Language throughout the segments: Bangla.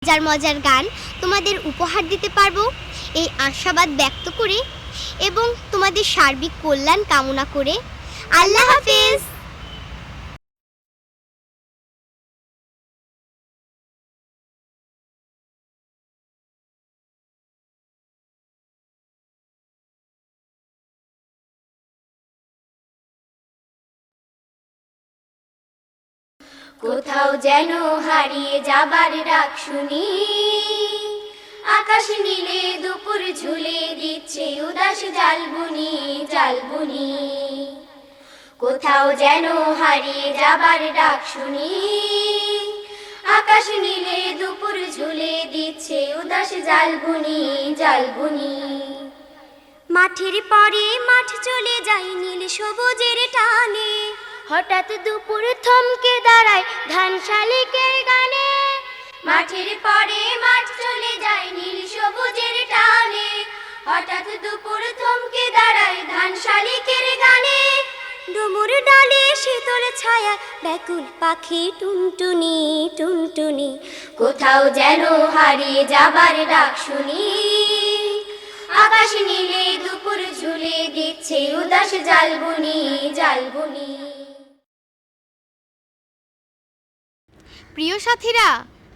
মজার মজার গান তোমাদের উপহার দিতে পারবো এই আশাবাদ ব্যক্ত করে এবং তোমাদের সার্বিক কল্যাণ কামনা করে আল্লাহ হাফেজ। কোথাও যেন হারিয়ে যাবার ডাক শুনি, আকাশ নীলে দুপুর ঝুলে দিচ্ছে উদাস জালবুনি জালবুনি। কোথাও যেন হারিয়ে যাবার ডাক শুনি, আকাশ নীলে দুপুর ঝুলে দিচ্ছে উদাস জালবুনি জালবুনি। মাঠের পরে মাঠ চলে যায় নীল সবুজের টানে, হঠাৎ দুপুর থমকে দাঁড়ায় ধান শালিকের গানে। মাঠের পরে মাঠ চলে যায় নীল সবুজের টানে, হঠাৎ দুপুর থমকে দাঁড়ায় ধান শালিকের গানে। ডুমুর ডালে শীতল ছায়া ব্যাকুল পাখি টুনটুনি টুনটুনি। কোথাও যেন হারিয়ে যাবার ডাক শুনি, আকাশ নীলে দুপুর ঝুলে দিচ্ছে উদাস জালবুনি জালবুনি। প্রিয় সাথীরা,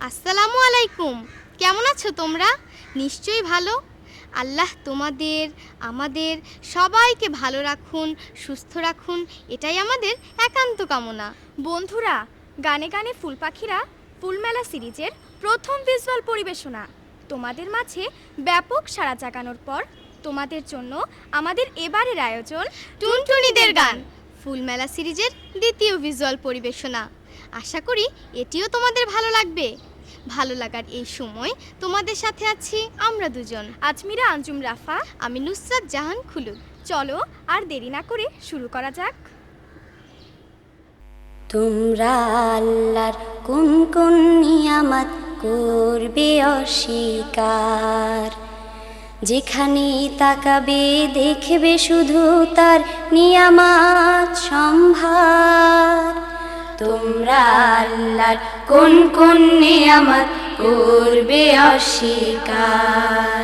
আসসালামু আলাইকুম। কেমন আছো তোমরা? নিশ্চয়ই ভালো। আল্লাহ তোমাদের আমাদের সবাইকে ভালো রাখুন, সুস্থ রাখুন, এটাই আমাদের একান্ত কামনা। বন্ধুরা, গানে গানে ফুল পাখিরা ফুলমেলা সিরিজের প্রথম ভিজুয়াল পরিবেশনা তোমাদের মাঝে ব্যাপক সাড়া জাগানোর পর তোমাদের জন্য আমাদের এবারের আয়োজন টুনটুনিদের গান ফুলমেলা সিরিজের দ্বিতীয় ভিজুয়াল পরিবেশনা। আশা করি এটিও তোমাদের ভালো লাগবে। ভালো লাগার এই সময় তোমাদের সাথে আছি আমরা দুজন, আজমিরা আঞ্জুম রাফা, আমি নুসরাত জাহান খুলুক। চলো আর দেরি না করে শুরু করা যাক। তোমরা আল্লাহর কোন কোন নিয়ামত করবে অস্বীকার, যেখানে তাকাবে দেখবে শুধু তার নিয়ামত সম্ভার। তোমরা আল্লাহর কোন কোন নিয়ামত করবে অস্বীকার,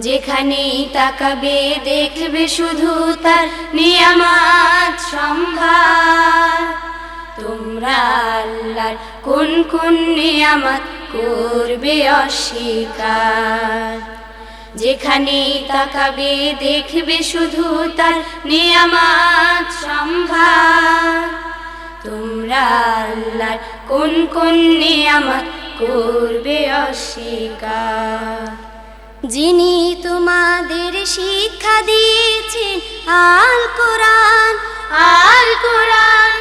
যেখানে তাকাবে দেখবে শুধু তার নিয়ামত সম্ভার। তোমরা আল্লাহর কোন কোন নিয়ামত করবে অস্বীকার, যেখানে তাকাবে দেখবে শুধু তার নিয়ামত সম্ভার। তোমরা আল্লাহর কোন কোন নিয়ামত করবে অস্বীকার, যিনি তোমাদের শিক্ষা দিয়েছেন আল কোরআন আল কোরআন।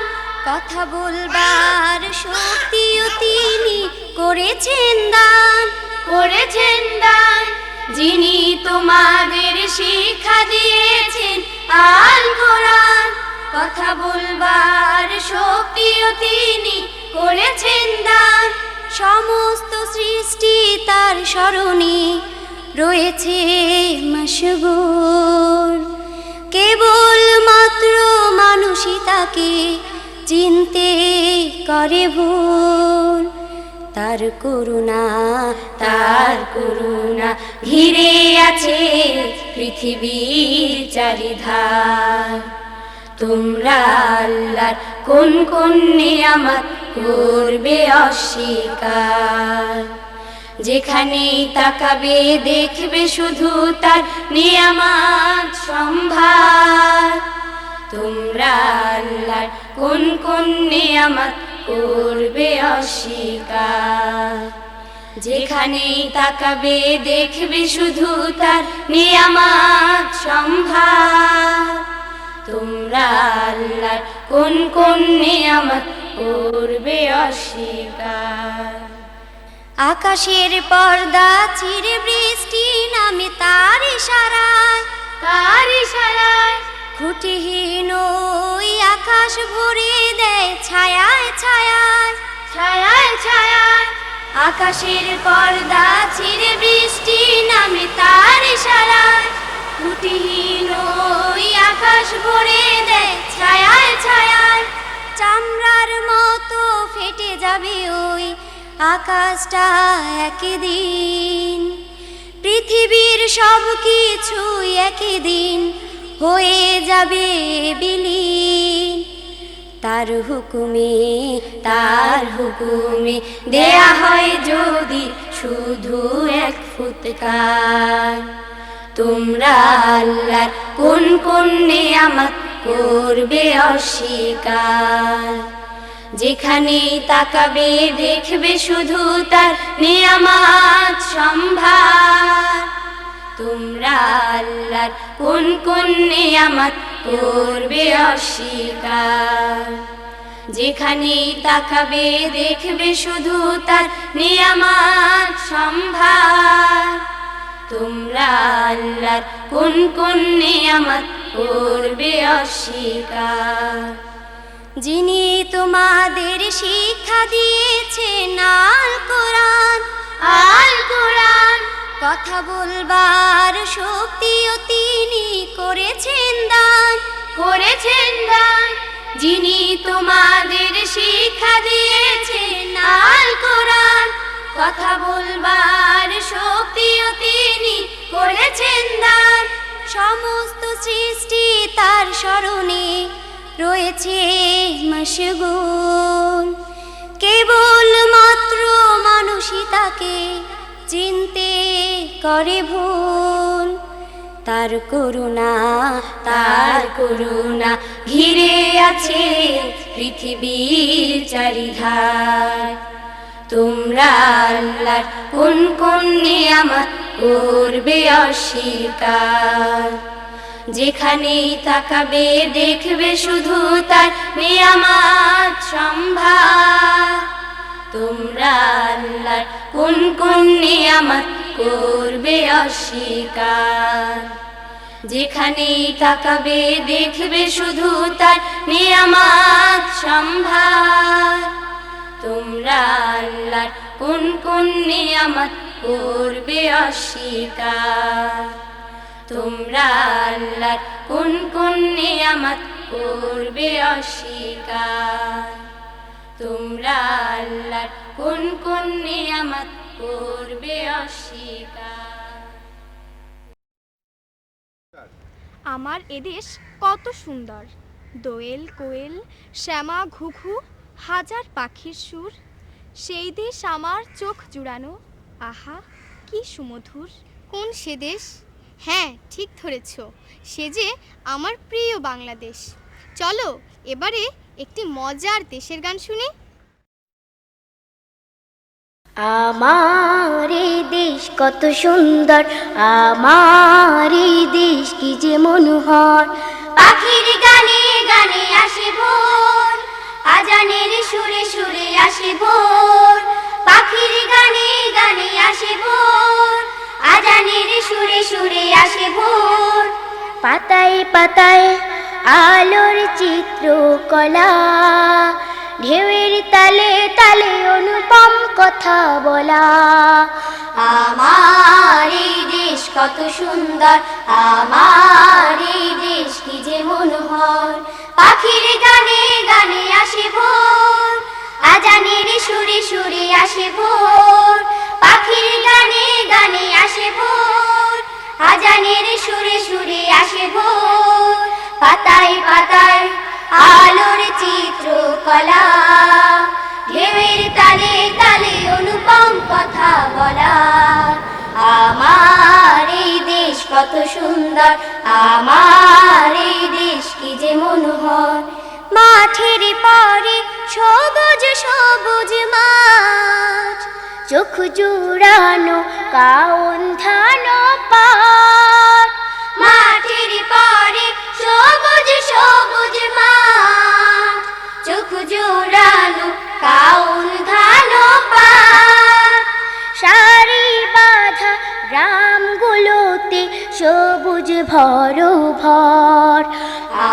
কথা বলবার শক্তিও তিনি করেছেন দান করেছেন দান। যিনি তোমাদের শিক্ষা দিয়েছেন আল কোরআন, কথা বলবার শক্তিও তিনি করেছেন দান। সমস্ত সৃষ্টি তার স্মরণে রয়েছে মশগুল, কেবল মাত্র মানুষই তাকে চিনতে করে ভুল। তার করুণা ঘিরে আছে পৃথিবীর চারিধার। তোমরা আল্লাহর কোন কোন নিয়ামত করবে অস্বীকার, যেখানে তাকাবে দেখবে শুধু তার নিয়ামত সম্ভার। তোমরা আল্লাহর কোন কোন নিয়ামত করবে অস্বীকার, যেখানে তাকাবে দেখবে শুধু তার নিয়ামত সম্ভার। তোমরা আল্লাহর কোন কোন নিয়ামত করবে অস্বীকার। আকাশের পর্দা চিরে বৃষ্টি নামে তার ইশারায় খুঁটিহীন ওই আকাশ ভরে দেয় ছায়ায় ছায়ায় ছায়ায় ছায়ায়। আকাশের পর্দা চিরে বৃষ্টি নামে তার ইশারায় খুঁটিহীন ওই আকাশ ভরে দেয় ছায়ায় ছায়ায়। চামড়ার মতো ফেটে যাবে ওই আকাশটা একদিন, পৃথিবীর সব কিছু একদিন হয়ে যাবে বিলীন। তার হুকুমে দেয়া হয় যদি শুধু এক ফুৎকার। তোমরা আল্লাহর কোন নেয়ামত করবে অস্বীকার। যেখানেই তাকাবে দেখবে শুধু তার নেয়ামত সম্ভার। তোমরা আল্লাহর কোন নেয়ামত করবে অস্বীকার। যেখানেই তাকাবে দেখবে শুধু তার নেয়ামত সম্ভার। তোমরা আল্লাহর কোন নেয়ামত করবে অস্বীকার। যিনি তোমাদের শিক্ষা দিয়েছেন আল কোরআন, কথা বলবার শক্তিও তিনি করেছেন দান। যিনি তোমাদের শিক্ষা দিয়েছেন আল কোরআন, কথা বলবার শক্তিও তিনি করেছেন দান। সমস্ত সৃষ্টি তার স্মরণে রয়েছে মশগুল, কেবল মাত্র মানুষই তাকে চিনতে করে ভুল। তার করুণা ঘিরে আছে পৃথিবীর চারিধার। তোমরা আল্লাহর কোন নেয়ামত করবে অস্বীকার। যেখানেই তাকাবে দেখবে শুধু তার নেয়ামত সম্ভার। তোমরা আল্লাহর কোন নেয়ামত করবে অস্বীকার। যেখানেই তাকাবে দেখবে শুধু তার নেয়ামত সম্ভার। তোমরা আল্লাহর কোন নেয়ামত করবে অস্বীকার। তোমরা আল্লাহর কোন নেয়ামত করবে অস্বীকার। তোমরা আল্লাহর কোন নেয়ামত করবে অস্বীকার। আমার এদেশ কত সুন্দর, দোয়েল কোয়েল শ্যামা ঘুঘু হাজার পাখির সুর। সেই দেশ আমার চোখ জুড়ানো, আহা কি সুমধুর। কোন সে দেশ? হ্যাঁ, ঠিক ধরেছ, সে যে আমার প্রিয় বাংলাদেশ। চলো এবারে একটি মজার দেশের গান শুনি। আমার এই দেশ কত সুন্দর, আমার এই দেশ কি যে মনোহর। পাখির গানে গানে আসে ভোর, আজানের সুরে সুরে আসে ভোর। পাখির গানে গানে আসে ভোর, আজানের সুরে সুরে আসে ভোর। পাতায় পাতায় আলোর চিত্রকলা, ঢেউয়ের তালে তালে অনুপম কথা বলা। আমার এই দেশ কত সুন্দর, আমার এই দেশ কি যে মনোহর। পাখির গানে গানে আসে ভোর, আজানের সুরে সুরে আসে ভোর। পাখির গানে গানে আসে ভোর, আজানের সুরে সুরে আসে ভোর। পাতায় পাতায় আলোর চিত্রকলা, ঢেউয়ের তালে তালে অনুপম কথা বলা। আমার এই দেশ কত সুন্দর, আমার এই দেশ কি যে মনোহর। মাঠের পরে সবুজ সবুজ মাঠ, চোখ জুড়ানো কাউন ধান পাট। মাঠের পরে সবুজ সবুজ মাঠ, চোখ জোড়ানো কাউন ধান পাট। সারি বাঁধা গ্রামগুলোতে সবুজ ভর।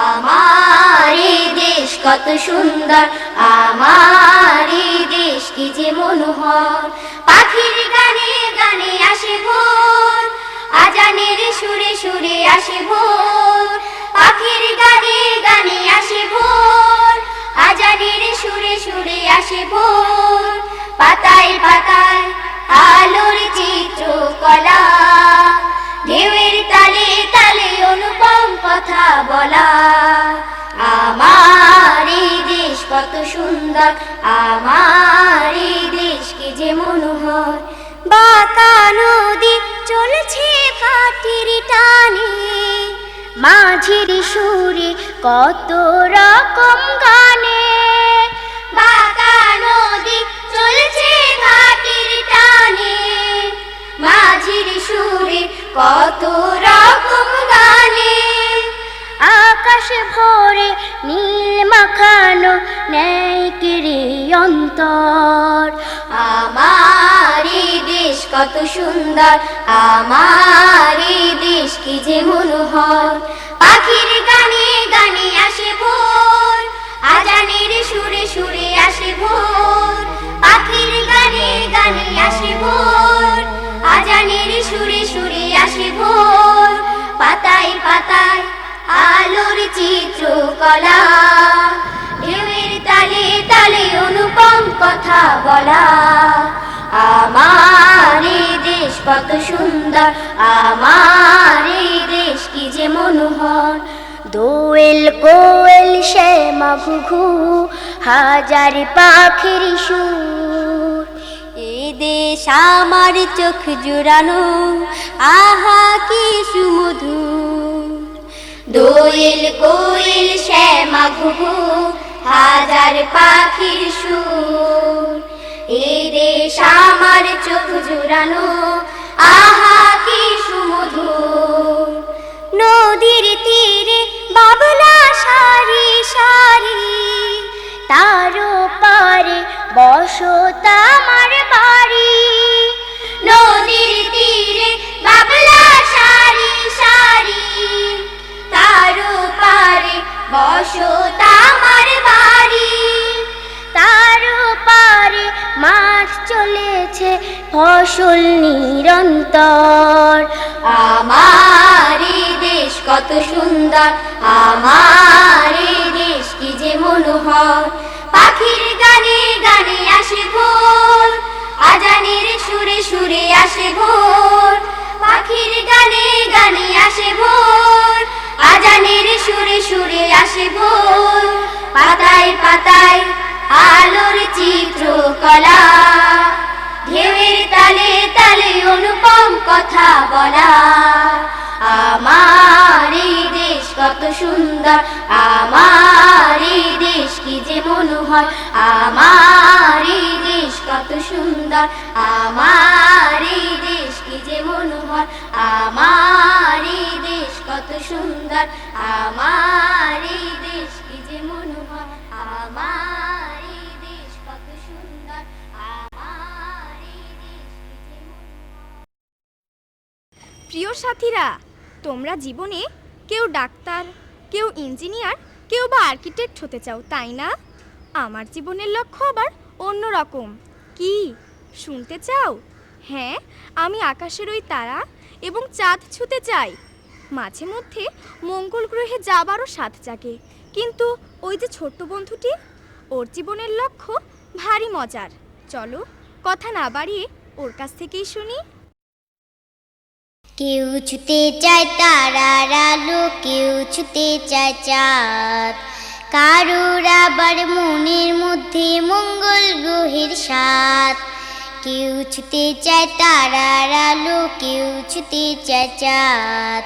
আমার এই দেশ কত সুন্দর, আমার এই দেশ কি যে মনোহর। পাখির গানে গানে আসে ভোর, আজানের সুরে সুরে আসে ভোর। পাখির গানে গানে আসে ভোর, আজানের সুরে সুরে আসে ভোর। পাতায় পাতায় আলোর চিত্রকলা, ঢেউয়ের তালে তালে অনুপম কথা বলা। আমার এই দেশ কত সুন্দর, আমার এই দেশ কি যে মনোহর। বাঁকা নদী চলছে ভাটির টানে, মাঝির সুরে কত রকম গানে। বাঁকা নদী চলছে ভাটির টানে, মাঝির সুরে কত রকম গানে। আকাশ ভরে নীল মাখানো নেইকেরে অন্তর। আমার এই দেশ কত সুন্দর, আমার এই দেশ কি যে মনোহর। পাখির গানে গানে আসে ভোর, আজানের সুরে সুরে আসে ভোর। পাখির গানে গানে আসে ভোর, আজানের সুরে সুরে আসে ভোর। পাতায় পাতায় আলোর চিত্রকলা, ঢেউয়ের তালে তালে অনুপম কথা বলা। আমার এই দেশ কত সুন্দর, আমার এই দেশ কি যে মনোহর। দোয়েল কোয়েল শ্যামা ঘুঘু হাজার পাখির সুর, এ দেশ আমার চোখ জুড়ানো, আহা কি সুমধুর। দোয়েল কোয়েল শ্যামা ঘুঘু হাজার পাখির সুর, এই দেশ আমার চোখ জুড়ানো, আহা কি সুমধুর। নদীর তীরে বাবলা সারি সারি, তারও পারে বসত আমার বাড়ি। নদীর তীরে বাবলা সারি সারি, তারও পারে বসত আমার বাড়ি। তারও পারে মাঠ চলেছে ফসল নিরন্তর। আমার এই দেশ কত সুন্দর, আমার এই দেশ কি যে মনোহর। পাখির গানে গানে আসে ভোর, আজানের সুরে সুরে আসে ভোর। পাখির গানে গানে আসে ভোর, আজানের সুরে সুরে আসে ভোর। পাতায় পাতায় আলোর চিত্রকলা, ঢেউয়ের তালে তালে অনুপম কথা বলা। আমার এই দেশ কত সুন্দর, আমার এই দেশ কি যে মনোহর। আমার এই দেশ কত সুন্দর, আমার এই দেশ কি যে মনোহর। আমার এই দেশ কত সুন্দর, আমার এই দেশ কি যে মনোহর। আমার এই দেশ কত সুন্দর, আমার এই দেশ কি যে মনোহর। প্রিয় সাথীরা, তোমরা জীবনে কেউ ডাক্তার, কেউ ইঞ্জিনিয়ার, কেউ বা আর্কিটেক্ট হতে চাও, তাই না? আমার জীবনের লক্ষ্য আবার অন্যরকম। কি শুনতে চাও? হ্যাঁ, আমি আকাশের ওই তারা এবং চাঁদ ছুঁতে চাই। মাঝে মধ্যে মঙ্গল গ্রহে যাবারও স্বাদ জাগে। কিন্তু ওই যে ছোট্ট বন্ধুটি, ওর জীবনের লক্ষ্য ভারী মজার। চলো কথা না বাড়িয়ে ওর কাছ থেকেই শুনি। কেউ ছুতে চায় তারার আলো, কেউ ছুতে চায় চাঁদ। কারোর আবার মনের মধ্যে মঙ্গল গ্রহের স্বাদ। কেউ ছুতে চায় তারার আলো, কেউ ছুতে চায় চাঁদ।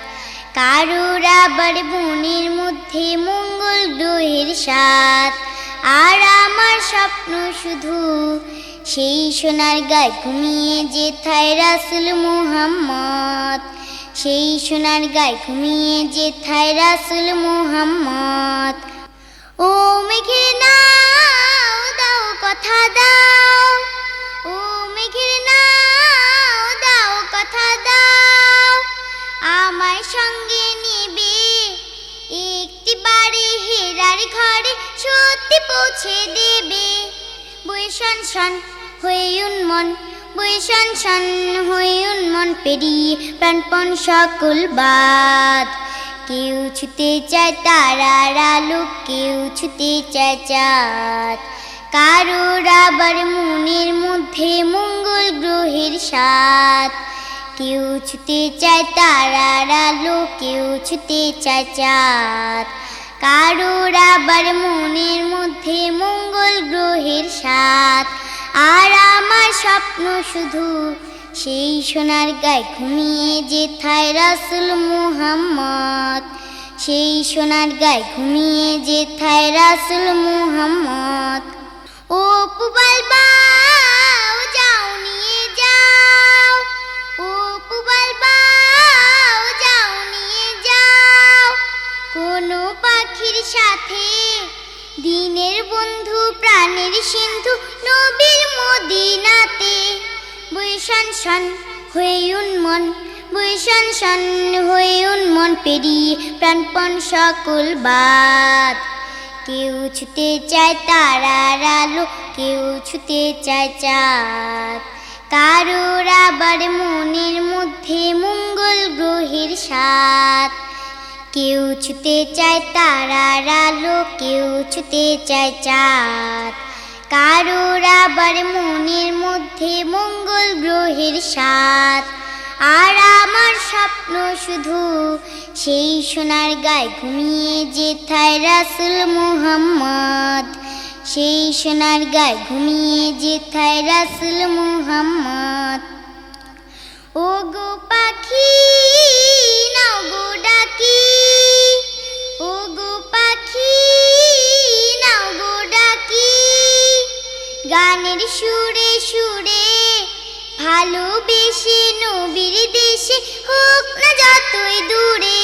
কারোর আবার মনের মধ্যে মঙ্গল গ্রহের স্বাদ। আর আমার স্বপ্ন শুধু সেই সোনার গায়ে ঘুমিয়ে যেথায় রাসূল মুহাম্মদ। সেই সোনার গায়ে ঘুমিয়ে যেথায় রাসূল মুহাম্মদ। ও মেঘের নাও দাও কথা দাও, ও মেঘের নাও দাও কথা দাও। আমার সঙ্গে নেবে একটি বাড়ি হেরার ঘরে, সত্যি পৌঁছে দেবে। বয়ে শন শন হয়ে উন্মন, বয়ে শন শন হয়ে উন্মন, পেরিয়ে প্রাণপণ সকল বাদ। কেউ ছুতে চায় তারার আলো, কেউ ছুতে চায় চাঁদ। কারোর আবার মনের মধ্যে মঙ্গল গ্রহের স্বাদ। কেউ ছুতে চায় তারার আলো, কেউ ছুতে চায় চাঁদ। কারোর আবার মনের মধ্যে মঙ্গল গ্রহের স্বাদ। আর আমার স্বপ্ন শুধু সেই সোনার গায়ে ঘুমিয়ে যেথায় রাসূল মুহাম্মদ, সেই সোনার গায়ে ঘুমিয়ে যেথায় রাসূল মুহাম্মদ। ও পুবাল বাউ যাও নিয়ে যাও, ও পুবাল বাউ যাও নিয়ে যাও কোনো পাখির সাথে, দিনের বন্ধু প্রাণের সিন্ধু নবীর মদিনাতে। বই শন শন হয়ে উন্মন, বই শন শন হয়ে উন্মন, পেরিয়ে প্রাণপণ সকল বাদ। কেউ ছুতে চায় তারার আলো, কেউ ছুতে চায় চাঁদ। কারোর আবার মনের মধ্যে মঙ্গল গ্রহের স্বাদ। কেউ ছুতে চায় তারার আলো, কেউ ছুতে চায় চাঁদ। কারোর আবার মনের মধ্যে মঙ্গল গ্রহের স্বাদ। আর আমার স্বপ্ন শুধু সেই সোনার গায়ে ঘুমিয়ে যেথায় রাসূল মুহাম্মদ, সেই সোনার গায়ে ঘুমিয়ে যেথায় রাসূল মুহাম্মদ। ও গো পাখি নাও গো ডাকি, ও গো পাখি নাও গো ডাকি, গানের সুরে সুরে ভালোবেসে নবীর দেশে হোক না যতই দূরে।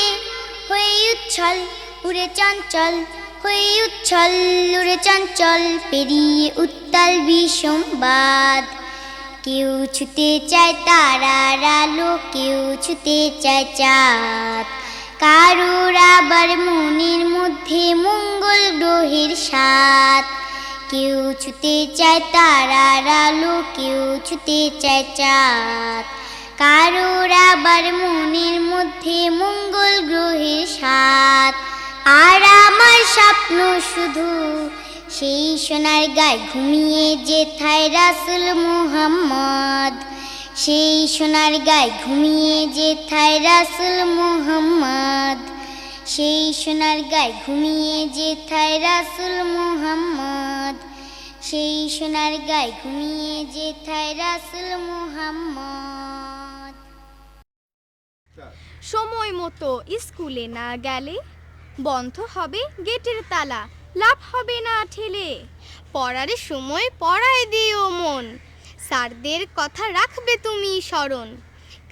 হয়ে উচ্ছল উড়ে চঞ্চল, হয়ে উচ্ছল উড়ে চঞ্চল, পেরিয়ে উত্তাল বিসম্বাদ। কেউ ছুতে চায় তারার আলো, কেউ ছুতে চায় চাঁদ। কারোর আবার মনের মধ্যে মঙ্গল গ্রহের স্বাদ। কেউ ছুতে চায় তারার আলো, কেউ ছুতে চায় চাঁদ। কারোর আবার মনের মধ্যে মঙ্গল গ্রহের স্বাদ। আর আমার স্বপ্ন শুধু সেই সোনার গায়ে ঘুমিয়ে যেথায় রাসূল মুহাম্মদ, সেই সোনার গায়ে ঘুমিয়ে যেথায় রাসূল মুহাম্মদ, সেই সোনার গায়ে ঘুমিয়ে যেথায় রাসূল মুহাম্মদ, সেই সোনার গায়ে ঘুমিয়ে যেথায় রাসূল মুহাম্মদ। সময় মতো স্কুলে না গেলে বন্ধ হবে গেটের তালা, লাভ হবে না ঠেলে। পড়ার সময় পড়ায় দিও মন, স্যারদের কথা রাখবে তুমি স্মরণ।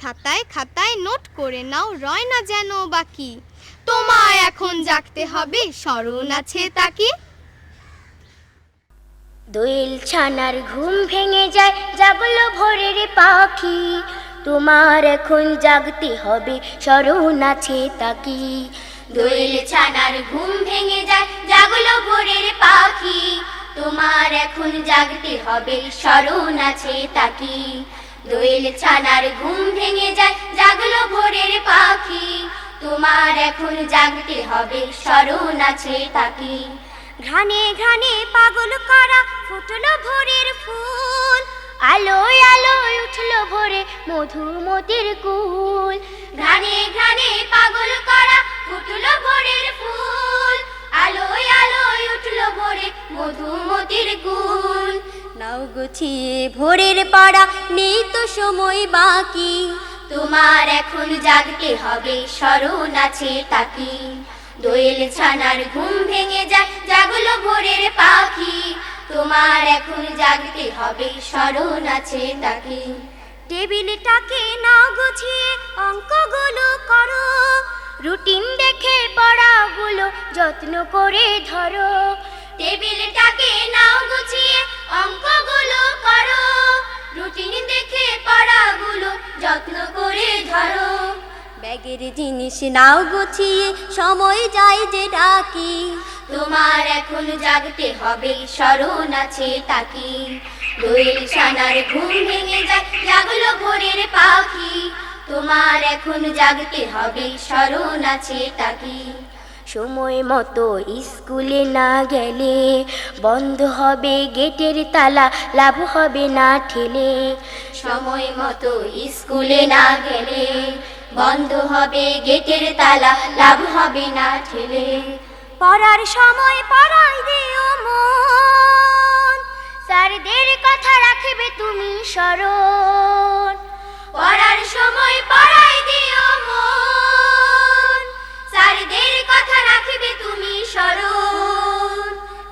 খাতায় খাতায় নোট করে নাও, রয় না যেন বাকি। তোমায় এখন জাগতে হবে, স্মরণ আছে তাকি। দোয়েল ছানার ঘুম ভেঙে যায়, জাগলো ভোরের পাখি। তোমার এখন জাগতে হবে, স্মরণ আছে তাকি। দোয়েল ছানার ঘুম ভেঙে যায়, জাগলো ভোরের পাখি। তোমার এখন জাগতে হবে, স্মরণ আছে তাকি। দোয়েল ছানার ঘুম ভেঙে যায়, জাগলো ভোরের পাখি। তোমার এখন জাগতে হবে, স্মরণ আছে তাকি। ঘ্রাণে ঘ্রাণে পাগল করা ফুটলো ভোরের ফুল, আলোয় আলোয় উঠলো ভোরে মধুমতির কুল। ঘ্রাণে ঘ্রাণে পাগল করা ফুটলো ভোরের ফুল, আলোয় আলোয় উঠলো ভোরে মধুমতির কুল। নাও গুছিয়ে ভোরের পাড়া, নেই তো সময় বাকি। তোমার এখন জাগতে হবে, স্মরণ আছে তাকি। দোয়েল ছানার ঘুম ভেঙে যায়, জাগলো ভোরের পাখি। তোমার এখন জাগতে হবে, স্মরণ আছে তাকি। টেবিলটাকে নাও গুছিয়ে অঙ্কগুলো করো, রুটিন দেখে পড়াগুলো যত্ন করে ধরো। টেবিলটাকে নাও গুছিয়ে অঙ্কগুলো করো, রুটিন দেখে পড়াগুলো যত্ন করে ধরো। ব্যাগের জিনিস নাও গুছিয়ে, সময় যায় যে ডাকি। তোমার এখন জাগতে হবে, স্মরণ আছে তাকি। দোয়েল ছানার ঘুম ভেঙে যায়, জাগলো ভোরের পাখি। তোমার এখন জাগতে হবে, স্মরণ আছে তাকি। সময় মতো স্কুলে না গেলে বন্ধ হবে গেটের তালা, লাভ হবে না ঠেলে। সময় মতো স্কুলে না গেলে বন্ধ হবে গেটের তালা, লাভ হবে না ঠেলে। পড়ার সময় পড়াই দিও মন, স্যারদের কথা রাখবে তুমি স্মরণ। পড়ার সময় পড়াই দিও মন, স্যারদের কথা রাখবে তুমি স্মরণ।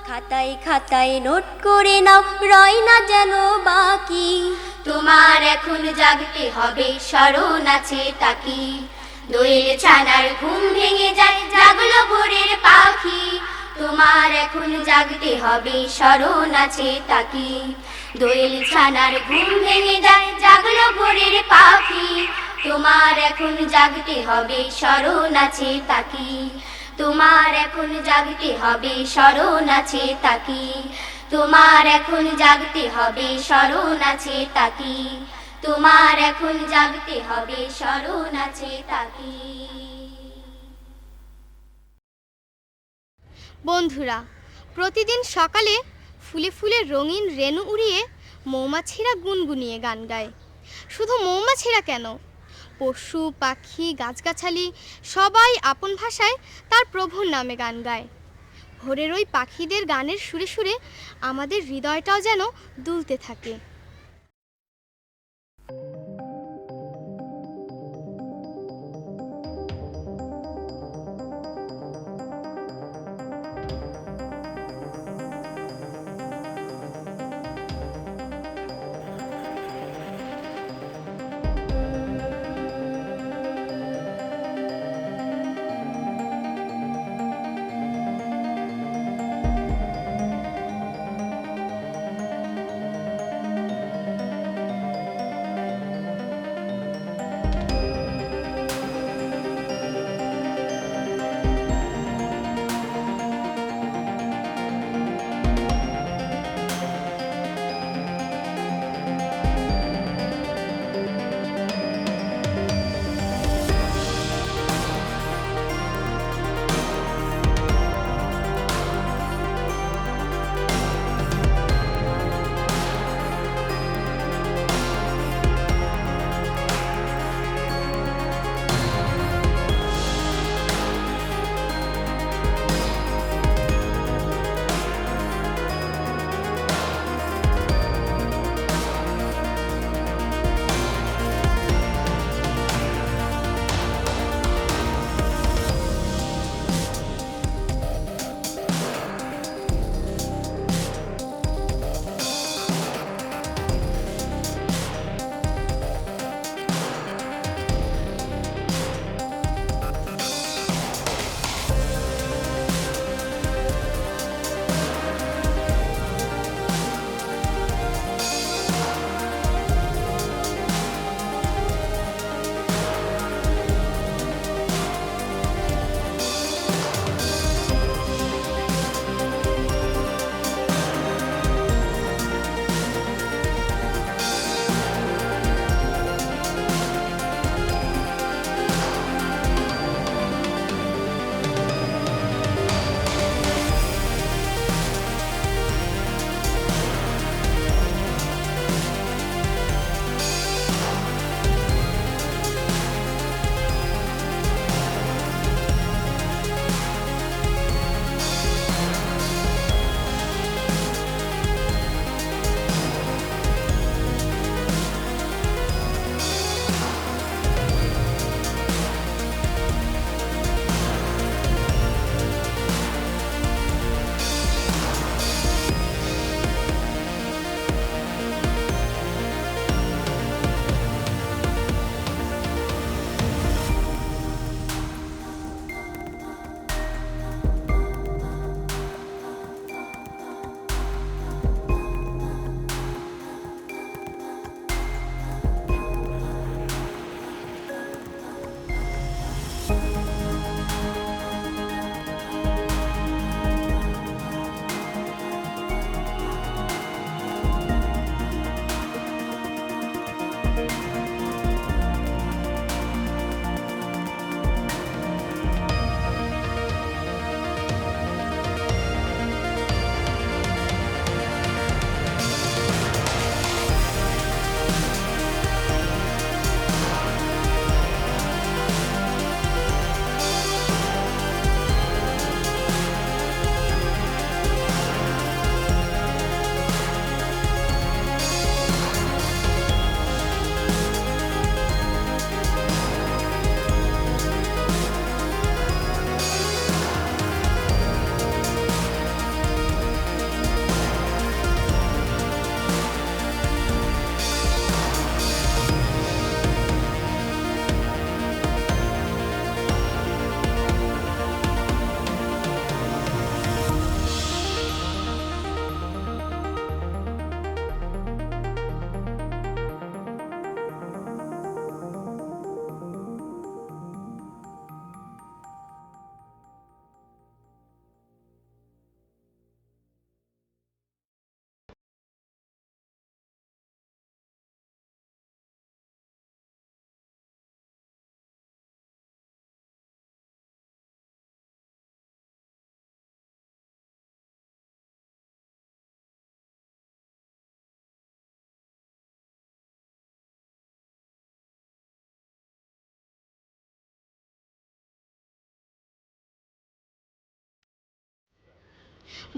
খাতায় খাতায় নোট করে নাও, রয় না যেন বাকি। তোমার এখন জাগতে হবে, স্মরণ আছে তাকি। দোয়েল ছানার ঘুম ভেঙে যায়, জাগলো ভোরের পাখি। তোমার এখন জাগতে হবে, স্মরণ আছে তাকি। দোয়েল ছানার ঘুম ভেঙে যায়, জাগলো ভোরের পাখি। তোমার এখন জাগতে হবে, স্মরণ আছে তাকি। তোমার এখন জাগতে হবে, স্মরণ আছে তাকি। তোমার এখন জাগতে হবে, স্মরণ আছে তাকি। তোমার এখন জাগতে হবে, স্মরণ আছে তাকি। বন্ধুরা, প্রতিদিন সকালে ফুলে ফুলে রঙিন রেণু উড়িয়ে মৌমাছিরা গুনগুনিয়ে গান গায়। শুধু মৌমাছিরা কেন, পশু পাখি গাছগাছালি সবাই আপন ভাষায় তার প্রভুর নামে গান গায়। ভোরের ওই পাখিদের গানের সুরে সুরে আমাদের হৃদয়টাও যেন দুলতে থাকে।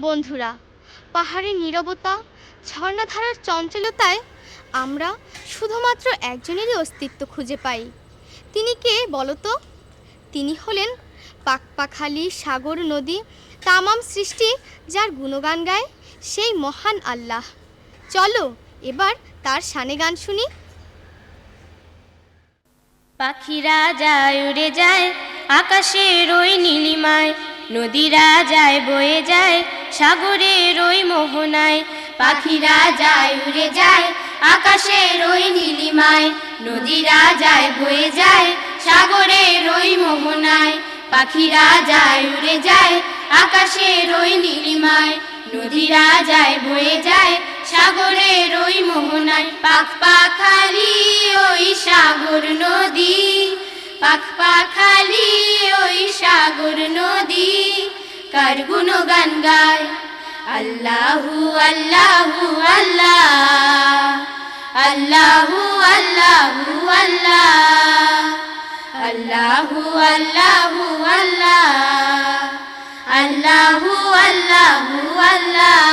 বন্ধুরা, পাহাড়ের নীরবতা, ঝর্ণাধারার চঞ্চলতায় আমরা শুধুমাত্র একজনেরই অস্তিত্ব খুঁজে পাই। তিনি কে বলো তো? তিনি হলেন পাখপাখালি, সাগর, নদী, তামাম সৃষ্টি যার গুণগান গায় সেই মহান আল্লাহ। চলো এবার তার শানে গান শুনি। পাখিরা যায় উড়ে যায় আকাশের ওই নীলিমায়, নদীরা যায় বয়ে যায় সাগরের ওই মোহনায়। পাখিরা যায় উড়ে যায় আকাশের ওই নীলিমায়, নদীরা যায় বয়ে যায় সাগরের ওই মোহনায়। পাখিরা যায় উড়ে যায় আকাশের ওই নীলিমায়, নদীরা যায় বয়ে যায় সাগরের ওই মোহনায়। পাখপাখালি ওই সাগর নদী, পাখপাখালি ওই সাগর নদী, কার গুণগান গায় আল্লাহু আল্লাহু আল্লাহ, আল্লাহু আল্লাহু আল্লাহ, আল্লাহু আল্লাহু আল্লাহ, আল্লাহু আল্লাহু আল্লাহ।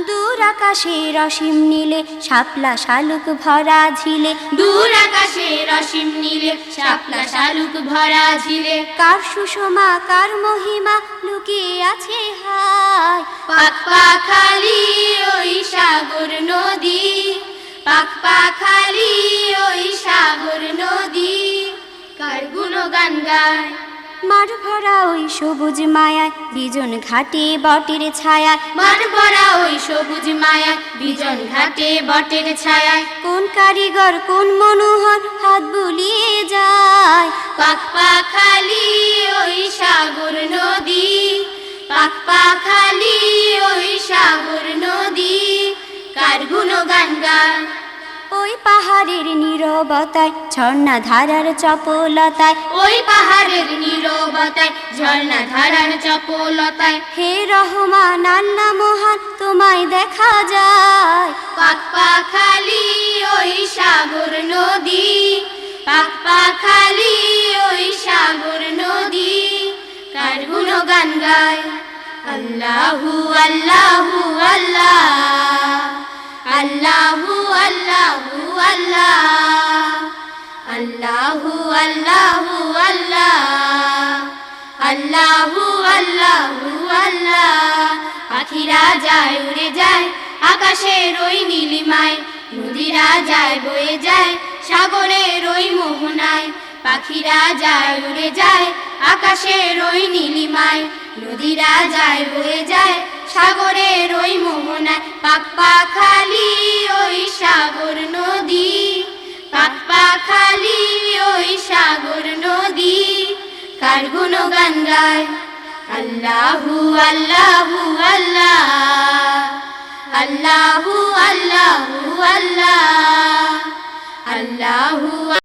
দূর আকাশের অসীম নীলে শাপলা শালুক ভরা ঝিলে, দূর আকাশের অসীম নীলে শাপলা শালুক ভরা ঝিলে, কার সুষমা কার মহিমা লুকিয়ে আছে হায়। পাখপাখালি ওই সাগর নদী, পাখপাখালি ওই সাগর নদী, কার গুণগান গায় মাঠ ভরা ওই সবুজ মায়ায় বিজন ঘাটে বটের ছায়ায়, মাঠ ভরা ওই সবুজ মায়া বিজন ঘাটে বটের ছায়ায়। কোন কারিগর কোন মনোহর হাত বুলিয়ে যায়। পাখপাখালি ওই সাগর নদী, পাখপাখালি ওই সাগর নদী, কার গুণগান গায় ওই পাহাড়ের নীরবতায় ঝর্ণা ধারার চপলতায়, ওই পাহাড়ের নীরবতায় ঝর্ণা ধারার চপলতায়। হে রহমান আল্লাহ মহান তোমায় দেখা যায়। পাখপাখালি ওই সাগর নদী, পাখপাখালি ওই সাগর নদী, কার গুণগান গায় আল্লাহু আল্লাহু আল্লাহ, আল্লাহু আল্লাহু আল্লাহ, আল্লাহু আল্লাহু আল্লাহ, আল্লাহু আল্লাহু আল্লাহ। পাখিরা যায় উড়ে যায় আকাশের ওই নীলিমায়, নদীরা যায় বয়ে যায় সাগরের ওই মোহনায়। পাখিরা যায় উড়ে যায় আকাশের ওই নীলিমায়, নদীরা যায় বয়ে যায় সাগরের ওই মোহনায়। পাখপাখালি ওই সাগর নদী, পাখপাখালি ওই সাগর নদী, কার গুণগান গায় আল্লাহু আল্লাহু আল্লাহ, আল্লাহু আল্লাহু আল্লাহ, আল্লাহু